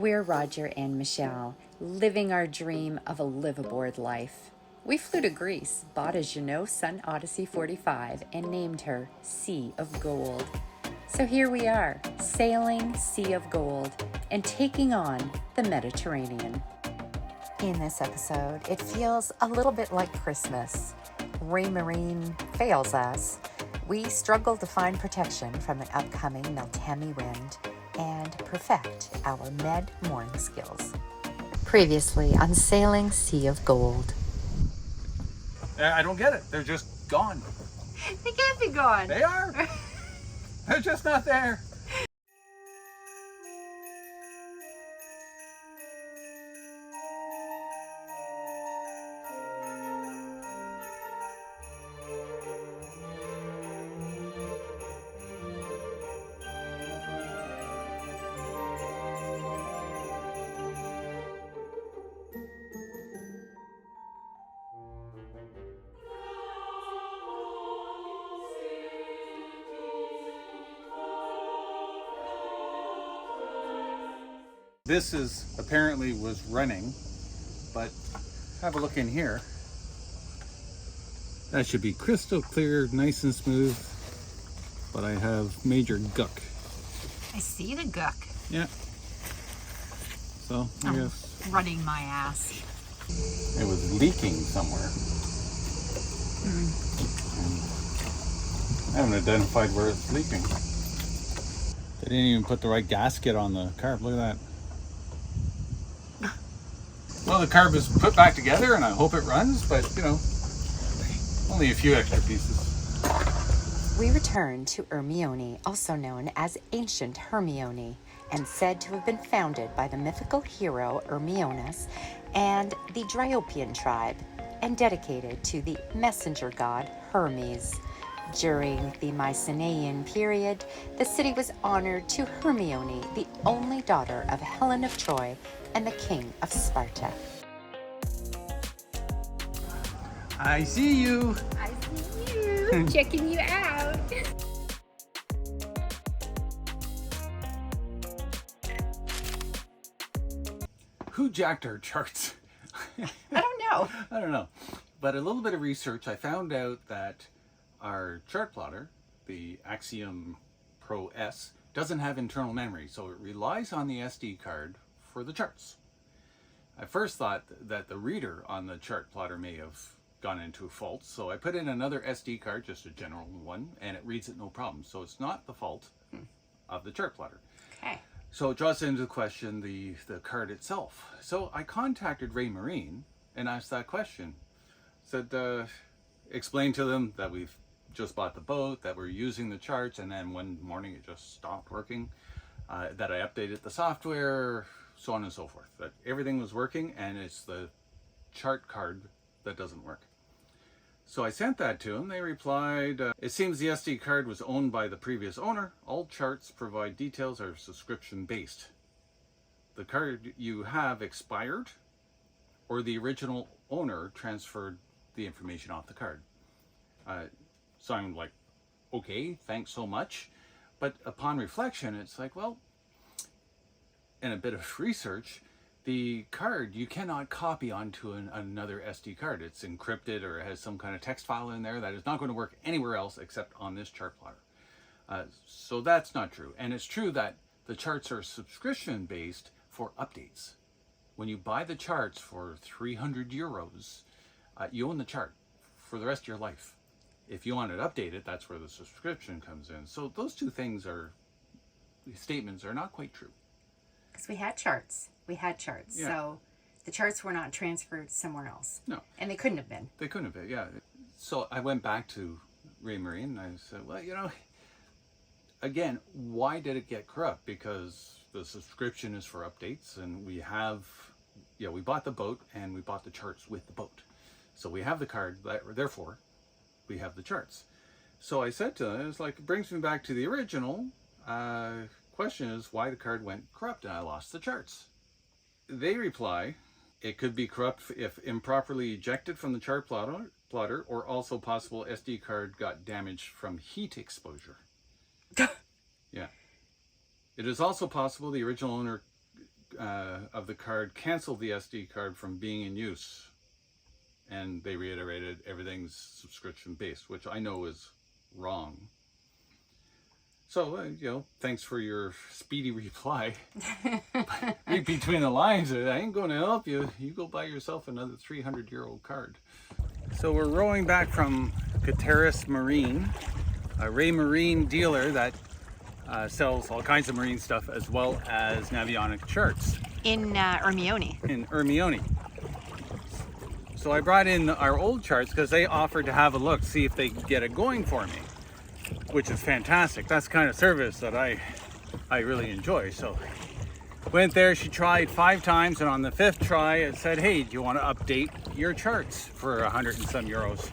We're Roger and Michelle, living our dream of a live-aboard life. We flew to Greece, bought a Jeannot Sun Odyssey 45, and named her Sea of Gold. So here we are, sailing Sea of Gold and taking on the Mediterranean. In this episode, it feels a little bit like Christmas. Raymarine fails us. We struggle to find protection from the upcoming Meltemi wind and perfect our med mooring skills. Previously on Sailing Sea of Gold. I don't get it. They're just gone. They can't be gone. They are. They're just not there. This is apparently was running, but have a look in here. That should be crystal clear, nice and smooth, but I have major guck. I see the guck. Yeah. So I guess Running my ass. it was leaking somewhere. I haven't identified where it's leaking. They didn't even put the right gasket on the carb. Look at that. Well, the carb is put back together and I hope it runs, but you know, only a few extra pieces. We return to Ermione, also known as Ancient Hermione, and said to have been founded by the mythical hero Hermioneus and the Dryopian tribe, and dedicated to the messenger god Hermes. During the Mycenaean period, the city was honored to Hermione, the only daughter of Helen of Troy and the king of Sparta. I see you. I see you. Checking you out. Who jacked our charts? I don't know. I don't know. But a little bit of research, I found out that our chart plotter, the Axiom Pro S, doesn't have internal memory, so it relies on the SD card for the charts. I first thought that the reader on the chart plotter may have gone into a fault, so I put in another SD card, just a general one, and it reads it no problem. So it's not the fault of the chart plotter. Okay. So it draws into question the card itself. So I contacted Raymarine and asked that question. Said, explained to them that we've just bought the boat, that we're using the charts, and then one morning it just stopped working, that I updated the software, so on and so forth. That everything was working and it's the chart card that doesn't work. So I sent that to them. They replied, it seems the SD card was owned by the previous owner. All charts provide details are subscription based. The card you have expired, or the original owner transferred the information off the card. So I'm like, okay, thanks so much. But upon reflection, it's like, well, and a bit of research, the card you cannot copy onto another SD card. It's encrypted or it has some kind of text file in there that is not going to work anywhere else except on this chart plotter. So that's not true. And it's true that the charts are subscription based for updates. When you buy the charts for 300 euros, you own the chart for the rest of your life. If you want it updated, that's where the subscription comes in. So those two things statements are not quite true. Because we had charts. Yeah. So the charts were not transferred somewhere else. No. And they couldn't have been. They couldn't have been, yeah. So I went back to Raymarine and I said, well, you know, again, why did it get corrupt? Because the subscription is for updates and we bought the boat and we bought the charts with the boat. So we have the card, therefore we have the charts. So I said to them, it's like, it brings me back to the original question is why the card went corrupt and I lost the charts. They reply, it could be corrupt if improperly ejected from the chart plotter or also possible SD card got damaged from heat exposure. Yeah. It is also possible the original owner of the card canceled the SD card from being in use. And they reiterated everything's subscription based, which I know is wrong. So, thanks for your speedy reply. Read between the lines, I ain't going to help you. You go buy yourself another 300-year-old card. So we're rowing back from Gutierrez Marine, a Raymarine dealer that sells all kinds of marine stuff, as well as navionic charts. In Ermione. In Ermione. So I brought in our old charts because they offered to have a look, see if they could get it going for me, which is fantastic. That's the kind of service that I really enjoy. So went there, she tried 5 times, and on the 5th try it said, hey, do you want to update your charts for 100 and some euros?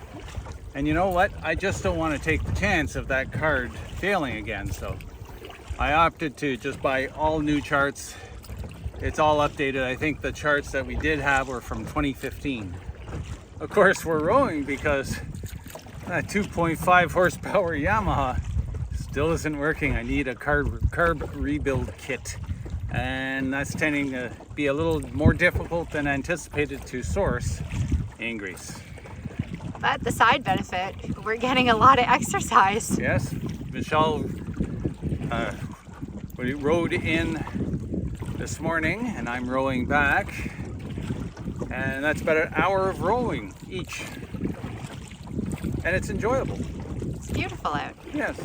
And you know what? I just don't want to take the chance of that card failing again. So I opted to just buy all new charts. It's all updated. I think the charts that we did have were from 2015. Of course, we're rowing because that 2.5 horsepower Yamaha still isn't working. I need a carb rebuild kit, and that's tending to be a little more difficult than anticipated to source in Greece. But the side benefit, we're getting a lot of exercise. Yes, Michelle we rowed in this morning, and I'm rowing back, and that's about an hour of rowing each, and it's enjoyable. It's beautiful out. Yes.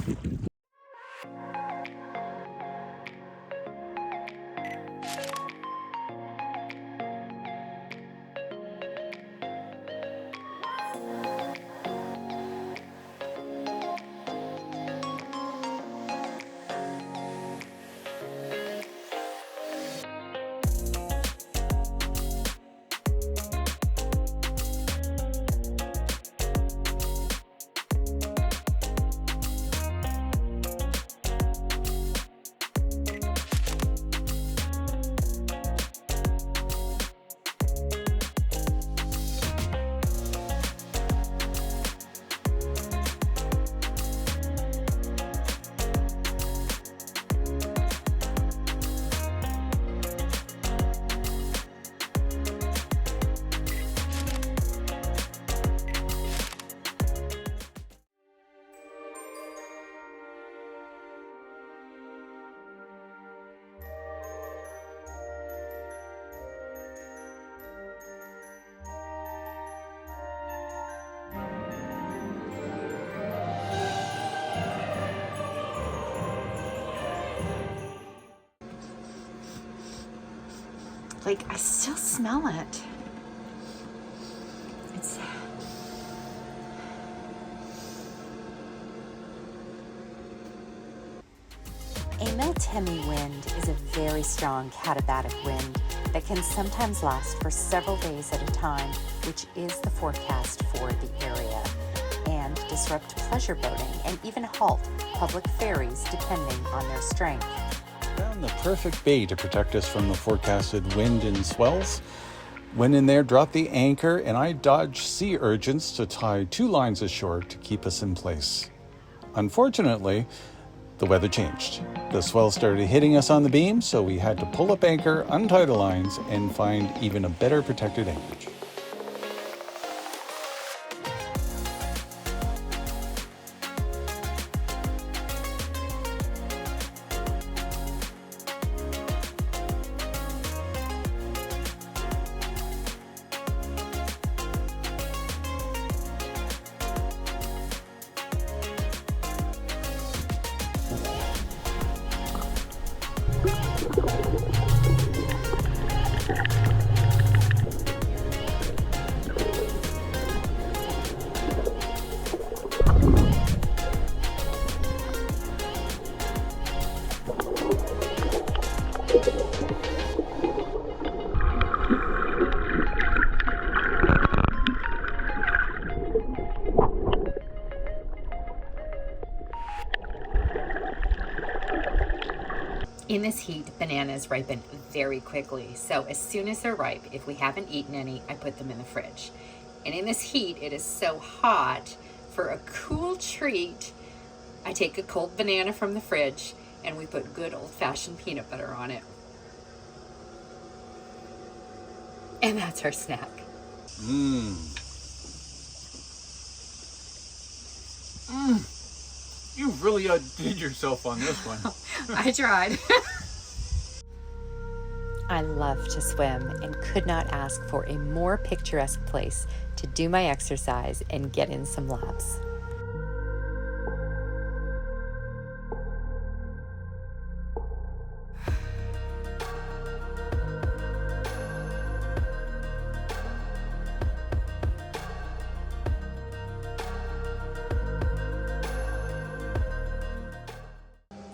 Like, I still smell it. It's... A Meltemi wind is a very strong katabatic wind that can sometimes last for several days at a time, which is the forecast for the area, and disrupt pleasure boating and even halt public ferries depending on their strength. Found the perfect bay to protect us from the forecasted wind and swells. Went in there, dropped the anchor, and I dodged sea urchins to tie 2 lines ashore to keep us in place. Unfortunately, the weather changed. The swell started hitting us on the beam, so we had to pull up anchor, untie the lines, and find even a better protected anchorage. In this heat, bananas ripen very quickly, so as soon as they're ripe, if we haven't eaten any, I put them in the fridge. And in this heat, it is so hot, for a cool treat, I take a cold banana from the fridge and we put good old-fashioned peanut butter on it. And that's our snack. You really outdid yourself on this one. I tried. I love to swim and could not ask for a more picturesque place to do my exercise and get in some laps.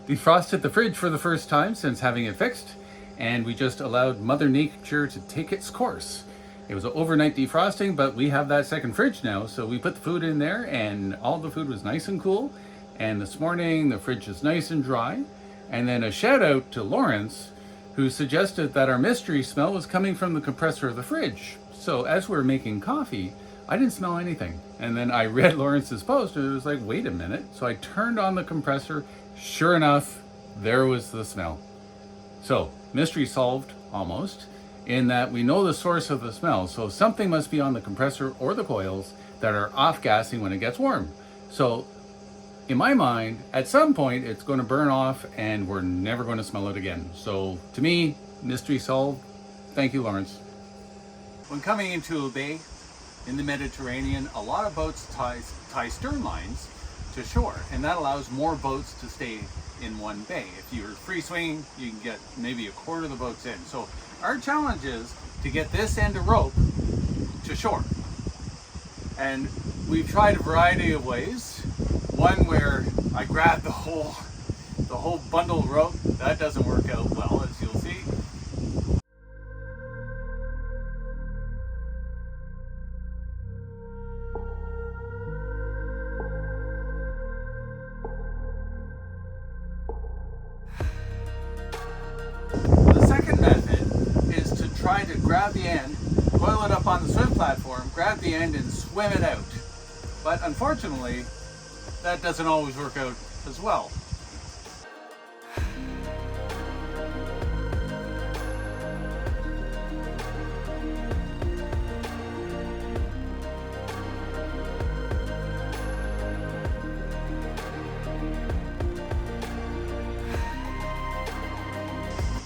Defrosted the fridge for the first time since having it fixed, and we just allowed Mother Nature to take its course. It was an overnight defrosting, but we have that second fridge now, so we put the food in there and all the food was nice and cool. And this morning the fridge is nice and dry. And then a shout out to Lawrence, who suggested that our mystery smell was coming from the compressor of the fridge. So as we're making coffee, I didn't smell anything. And then I read Lawrence's post and it was like, wait a minute. So I turned on the compressor. Sure enough, there was the smell. So mystery solved almost, in that we know the source of the smell. So something must be on the compressor or the coils that are off gassing when it gets warm. So in my mind, at some point it's going to burn off and we're never going to smell it again. So to me, mystery solved. Thank you, Lawrence. When coming into a bay in the Mediterranean, a lot of boats tie stern lines to shore, and that allows more boats to stay in one bay. If you're free swinging, you can get maybe a quarter of the boats in. So our challenge is to get this end of rope to shore. And we've tried a variety of ways. One where I grab the whole bundle of rope. That doesn't work out well, as you'll see. The second method is to try to grab the end, coil it up on the swim platform, grab the end and swim it out. But unfortunately, that doesn't always work out as well.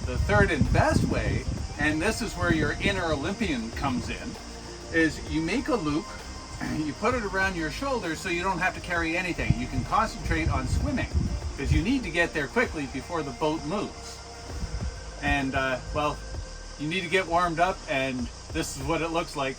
The third and best way, and this is where your inner Olympian comes in, is you make a loop, you put it around your shoulder so you don't have to carry anything. You can concentrate on swimming because you need to get there quickly before the boat moves. And well, you need to get warmed up, and this is what it looks like.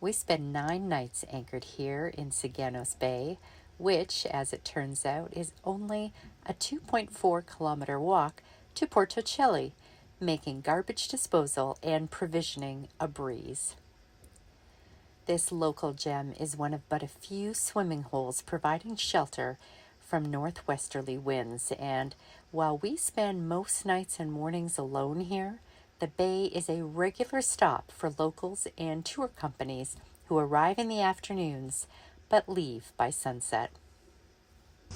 We spend 9 nights anchored here in Saganos Bay, which, as it turns out, is only a 2.4 kilometer walk to Portocelli, making garbage disposal and provisioning a breeze. This local gem is one of but a few swimming holes providing shelter from northwesterly winds, and while we spend most nights and mornings alone here, the bay is a regular stop for locals and tour companies who arrive in the afternoons but leave by sunset.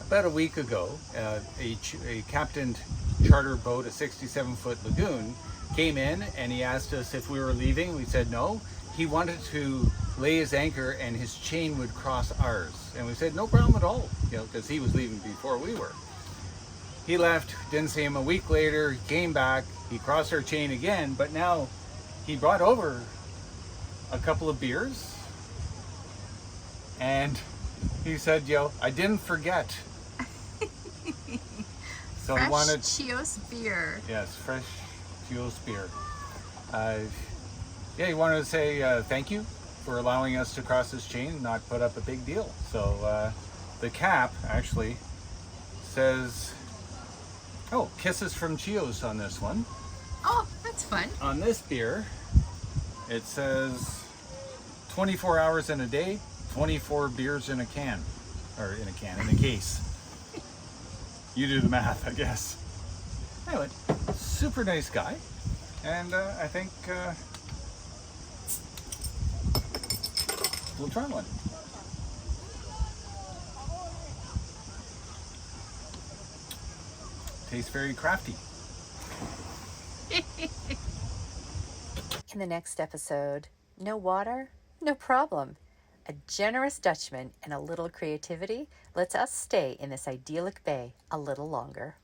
About a week ago, a captained charter boat, a 67-foot lagoon, came in and he asked us if we were leaving. We said no. He wanted to lay his anchor and his chain would cross ours. And we said no problem at all, because he was leaving before we were. He left, didn't see him. A week later, he came back, he crossed our chain again, but now he brought over a couple of beers And he said, I didn't forget. So Fresh he wanted Chios beer. Yes, fresh Chios beer. He wanted to say thank you for allowing us to cross this chain and not put up a big deal. So the cap actually says, kisses from Chios on this one. Oh, that's fun. On this beer, it says 24 hours in a day, 24 beers in a can. Or in a case. You do the math, I guess. Anyway, super nice guy. And I think we'll try one. Tastes very crafty. In the next episode, no water? No problem. A generous Dutchman and a little creativity lets us stay in this idyllic bay a little longer.